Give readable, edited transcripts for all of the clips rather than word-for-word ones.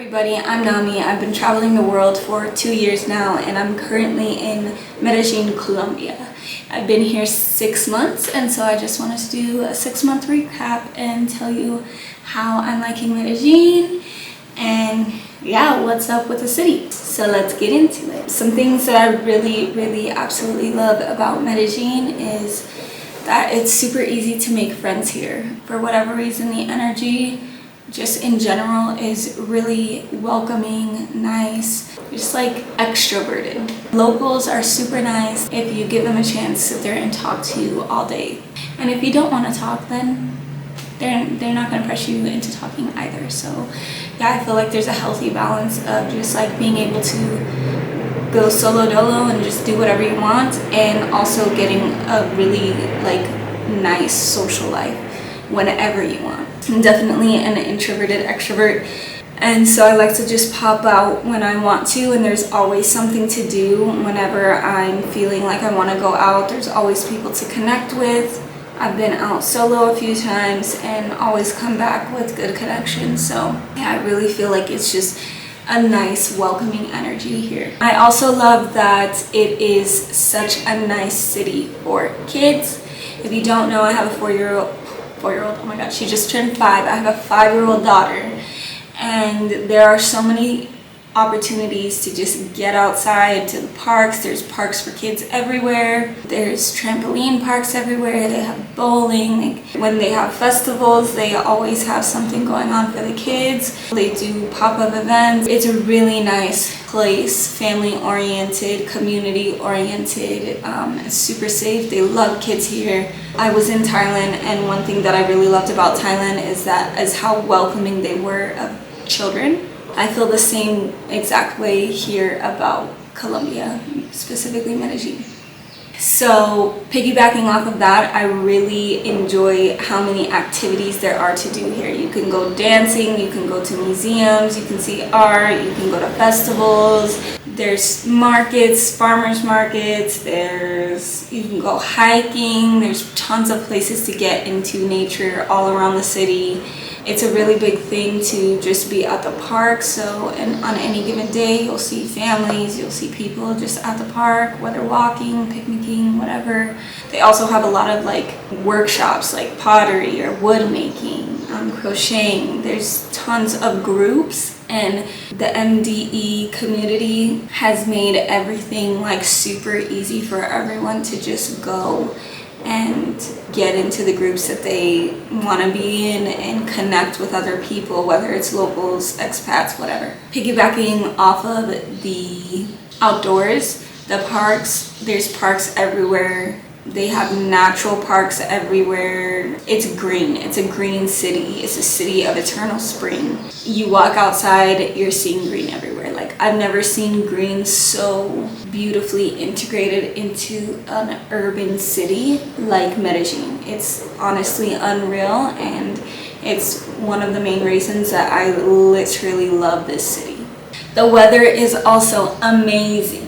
Everybody, I'm Nami. I've been traveling the world for 2 years now and I'm currently in Medellin, Colombia. I've been here 6 months and so I just wanted to do a 6-month recap and tell you how I'm liking Medellin and yeah, what's up with the city. So let's get into it. Some things that I really absolutely love about Medellin is that it's super easy to make friends here. For whatever reason, the energy just in general is really welcoming, nice, just like extroverted. Locals are super nice if you give them a chance to sit there and talk to you all day. And if you don't want to talk, then they're not going to press you into talking either. So yeah, I feel like there's a healthy balance of just like being able to go solo dolo and just do whatever you want, and also getting a really like nice social life whenever you want. I'm definitely an introverted extrovert, and so I like to just pop out when I want to, and there's always something to do whenever I'm feeling like I want to go out. There's always people to connect with. I've been out solo a few times and always come back with good connections. So yeah, I really feel like it's just a nice welcoming energy here. I also love that it is such a nice city for kids. If you don't know, I have a four-year-old, oh my god, she just turned 5. I have a 5-year-old daughter, and there are so many opportunities to just get outside to the parks. There's parks for kids everywhere. There's trampoline parks everywhere. They have bowling. When they have festivals, they always have something going on for the kids. They do pop-up events. It's a really nice place, family-oriented, community-oriented. It's super safe. They love kids here. I was in Thailand, and one thing that I really loved about Thailand is how welcoming they were of children. I feel the same exact way here about Colombia, specifically Medellin. So piggybacking off of that, I really enjoy how many activities there are to do here. You can go dancing, you can go to museums, you can see art, you can go to festivals. There's markets, farmers markets, you can go hiking. There's tons of places to get into nature all around the city. It's a really big thing to just be at the park. So, and on any given day, you'll see families, you'll see people just at the park, whether walking, picnicking, whatever. They also have a lot of like workshops like pottery or wood making, crocheting. There's tons of groups, and the MDE community has made everything like super easy for everyone to just go and get into the groups that they want to be in and connect with other people, whether it's locals, expats, whatever. Piggybacking off of the outdoors, the parks, there's parks everywhere. They have natural parks everywhere. It's green. It's a green city. It's a city of eternal spring. You walk outside, you're seeing green everywhere. Like, I've never seen green so beautifully integrated into an urban city like Medellin. It's honestly unreal, and it's one of the main reasons that I literally love this city. The weather is also amazing.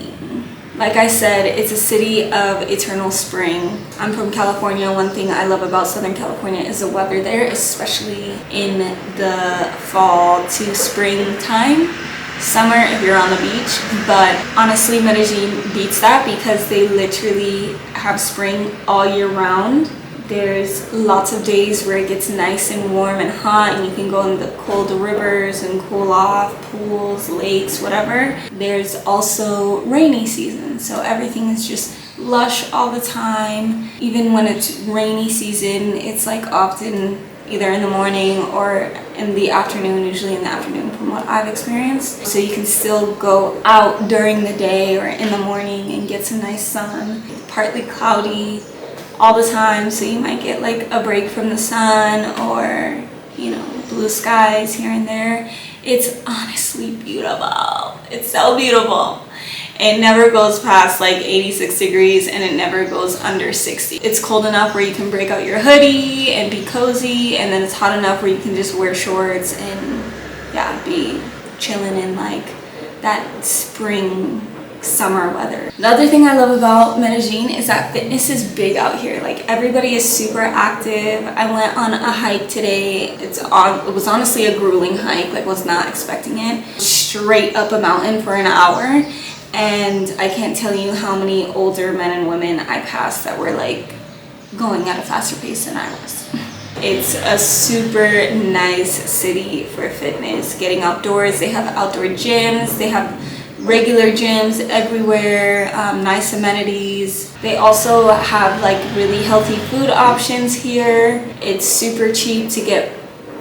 Like I said, it's a city of eternal spring. I'm from California. One thing I love about Southern California is the weather there, especially in the fall to springtime. Summer if you're on the beach, but honestly Medellin beats that because they literally have spring all year round. There's lots of days where it gets nice and warm and hot, and you can go in the cold rivers and cool off, pools, lakes, whatever. There's also rainy season, so everything is just lush all the time. Even when it's rainy season, it's like often either in the morning or in the afternoon, usually in the afternoon from what I've experienced. So you can still go out during the day or in the morning and get some nice sun. Partly cloudy all the time, so you might get like a break from the sun or, you know, blue skies here and there. It's honestly beautiful. It's so beautiful. It never goes past like 86 degrees, and it never goes under 60. It's cold enough where you can break out your hoodie and be cozy, and then it's hot enough where you can just wear shorts and yeah, be chilling in like that spring summer weather. The other thing I love about Medellin is that fitness is big out here. Like, everybody is super active. I went on a hike today. It was honestly a grueling hike, like was not expecting it. Straight up a mountain for an hour, and I can't tell you how many older men and women I passed that were like going at a faster pace than I was. It's a super nice city for fitness, getting outdoors. They have outdoor gyms, they have regular gyms everywhere, nice amenities. They also have like really healthy food options here. It's super cheap to get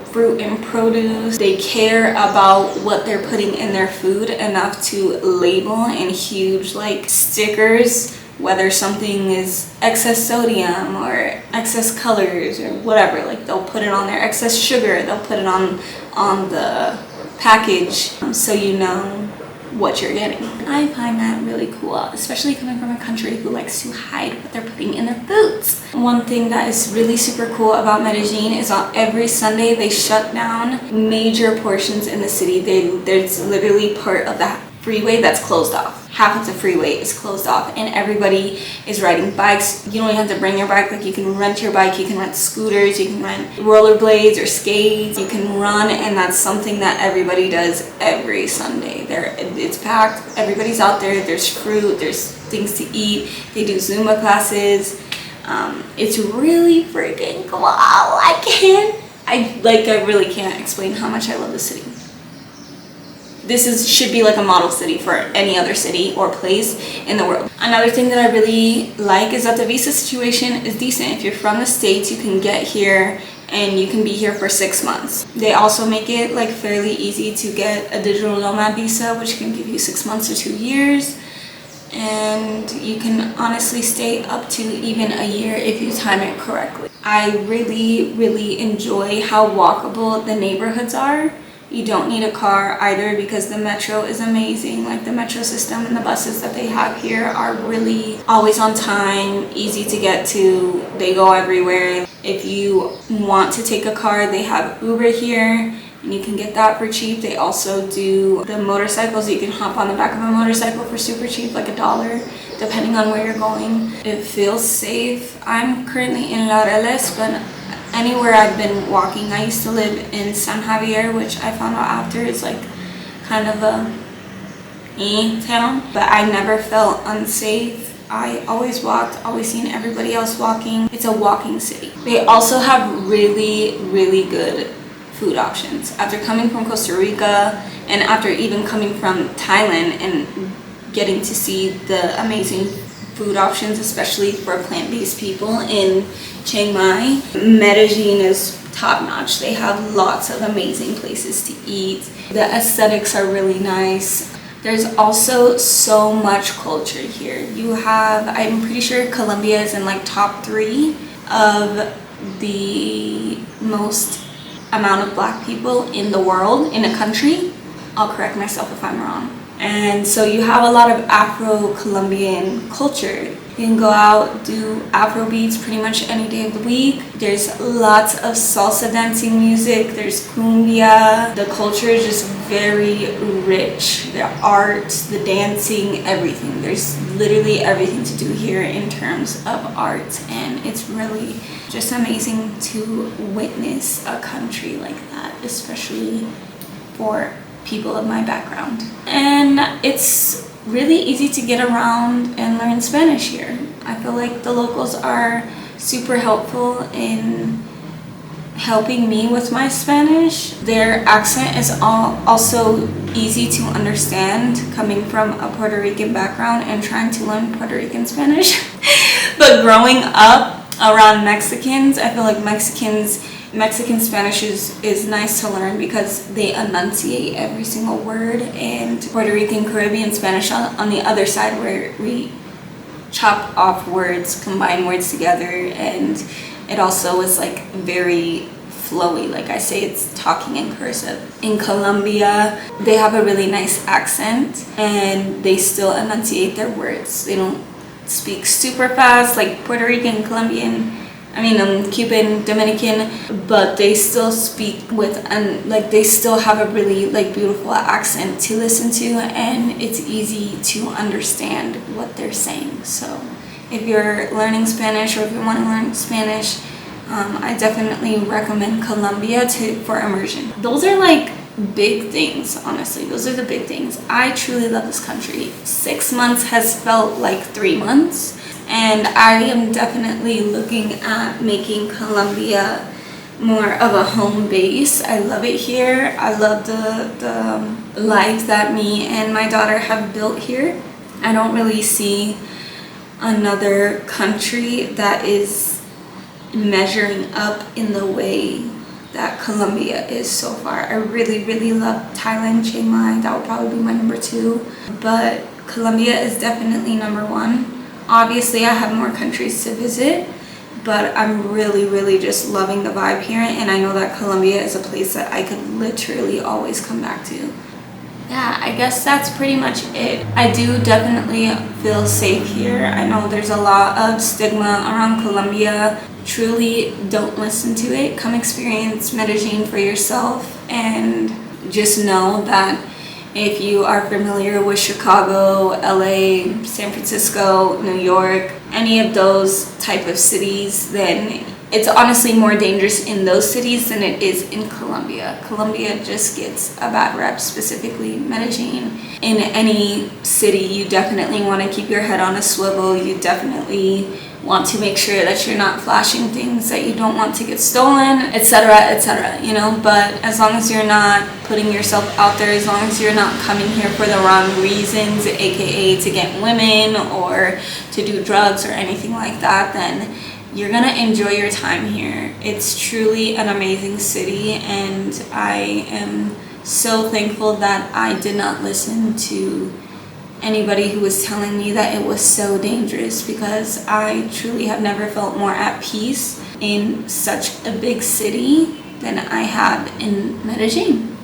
fruit and produce. They care about what they're putting in their food enough to label in huge like stickers, whether something is excess sodium or excess colors or whatever. Like, they'll put it on there. Excess sugar, they'll put it on the package, so you know what you're getting. I find that really cool, especially coming from a country who likes to hide what they're putting in their foods. One thing that is really super cool about Medellin is on every Sunday they shut down major portions in the city. There's literally part of the freeway that's closed off. Half of the freeway is closed off, and everybody is riding bikes. You don't even have to bring your bike. Like, you can rent your bike, you can rent scooters, you can rent rollerblades or skates, you can run, and that's something that everybody does every Sunday. It's packed, everybody's out there, there's fruit, there's things to eat, they do Zumba classes. It's really freaking cool. I really can't explain how much I love this city. This should be like a model city for any other city or place in the world. Another thing that I really like is that the visa situation is decent. If you're from the States, you can get here and you can be here for 6 months. They also make it like fairly easy to get a digital nomad visa, which can give you 6 months or 2 years. And you can honestly stay up to even a year if you time it correctly. I really, really enjoy how walkable the neighborhoods are. You don't need a car either, because the metro is amazing. Like, the metro system and the buses that they have here are really always on time, easy to get to. They go everywhere. If you want to take a car, they have Uber here, and you can get that for cheap. They also do the motorcycles. You can hop on the back of a motorcycle for super cheap, like $1, depending on where you're going. It feels safe. I'm currently in Laureles, but anywhere I've been walking, I used to live in San Javier, which I found out after is like kind of a town, but I never felt unsafe. I always walked, always seen everybody else walking. It's a walking city. They also have really, really good food options. After coming from Costa Rica, and after even coming from Thailand and getting to see the amazing food options, especially for plant-based people in Chiang Mai, Medellin is top-notch. They have lots of amazing places to eat. The aesthetics are really nice. There's also so much culture here. You have, I'm pretty sure Colombia is in like top 3 of the most amount of Black people in the world, in a country. I'll correct myself if I'm wrong. And so you have a lot of Afro-Colombian culture. You can go out, do Afro beats pretty much any day of the week. There's lots of salsa dancing music. There's cumbia. The culture is just very rich. The art, the dancing, everything. There's literally everything to do here in terms of art. And it's really just amazing to witness a country like that, especially for people of my background. And it's really easy to get around and learn Spanish here. I feel like the locals are super helpful in helping me with my Spanish. Their accent is also easy to understand, coming from a Puerto Rican background and trying to learn Puerto Rican Spanish. But growing up around Mexicans, I feel like Mexican Spanish is nice to learn because they enunciate every single word, and Puerto Rican Caribbean Spanish on the other side, where we chop off words, combine words together, and it also is like very flowy. Like I say, it's talking in cursive. In Colombia, they have a really nice accent and they still enunciate their words. They don't speak super fast like Puerto Rican, Colombian Cuban, Dominican, but they still speak with, and like they still have a really like beautiful accent to listen to, and it's easy to understand what they're saying. So if you're learning Spanish, or if you want to learn Spanish, I definitely recommend Colombia for immersion. Those are like big things, honestly. Those are the big things. I truly love this country. 6 months has felt like 3 months. And I am definitely looking at making Colombia more of a home base. I love it here. I love the life that me and my daughter have built here. I don't really see another country that is measuring up in the way that Colombia is so far. I really, really love Thailand, Chiang Mai. That would probably be my number 2. But Colombia is definitely number 1. Obviously, I have more countries to visit, but I'm really, really just loving the vibe here, and I know that Colombia is a place that I could literally always come back to. Yeah, I guess that's pretty much it. I do definitely feel safe here. I know there's a lot of stigma around Colombia. Truly, don't listen to it. Come experience Medellin for yourself, and just know that if you are familiar with Chicago, LA, San Francisco, New York, any of those type of cities, then it's honestly more dangerous in those cities than it is in Colombia. Colombia just gets a bad rep, specifically Medellin. In any city, you definitely want to keep your head on a swivel. You definitely want to make sure that you're not flashing things that you don't want to get stolen, etc., etc., you know. But as long as you're not putting yourself out there, as long as you're not coming here for the wrong reasons, aka to get women or to do drugs or anything like that, then you're gonna enjoy your time here. It's truly an amazing city, and I am so thankful that I did not listen to anybody who was telling me that it was so dangerous, because I truly have never felt more at peace in such a big city than I have in Medellin.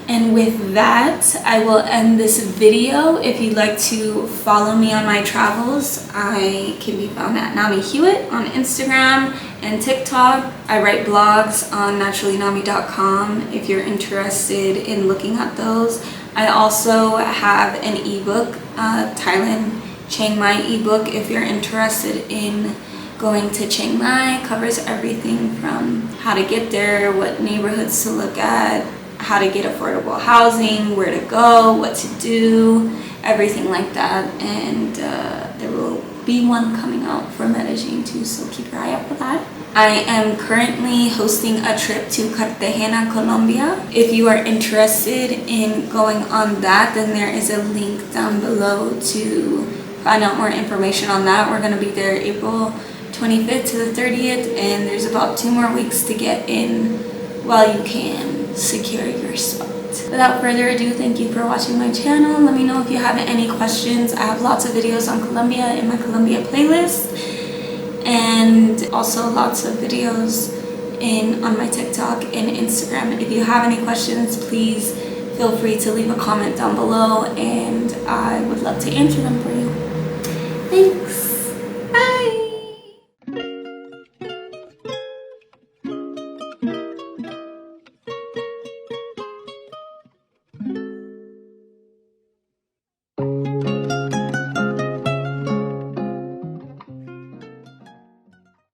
And with that, I will end this video. If you'd like to follow me on my travels, I can be found at Nami Hewitt on Instagram and TikTok. I write blogs on naturallynami.com if you're interested in looking at those. I also have an ebook, Thailand Chiang Mai ebook, if you're interested in going to Chiang Mai. Covers everything from how to get there, what neighborhoods to look at, how to get affordable housing, where to go, what to do, everything like that. And there will be one coming out for Medellin too, so keep your eye out for that. I am currently hosting a trip to Cartagena, Colombia. If you are interested in going on that, then there is a link down below to find out more information on that. We're going to be there April 25th to the 30th, and there's about 2 more weeks to get in while you can secure your spot. Without further ado, thank you for watching my channel. Let me know if you have any questions. I have lots of videos on Colombia in my Colombia playlist, and also lots of videos on my TikTok and Instagram. If you have any questions, please feel free to leave a comment down below, and I would love to answer them for you. Thanks.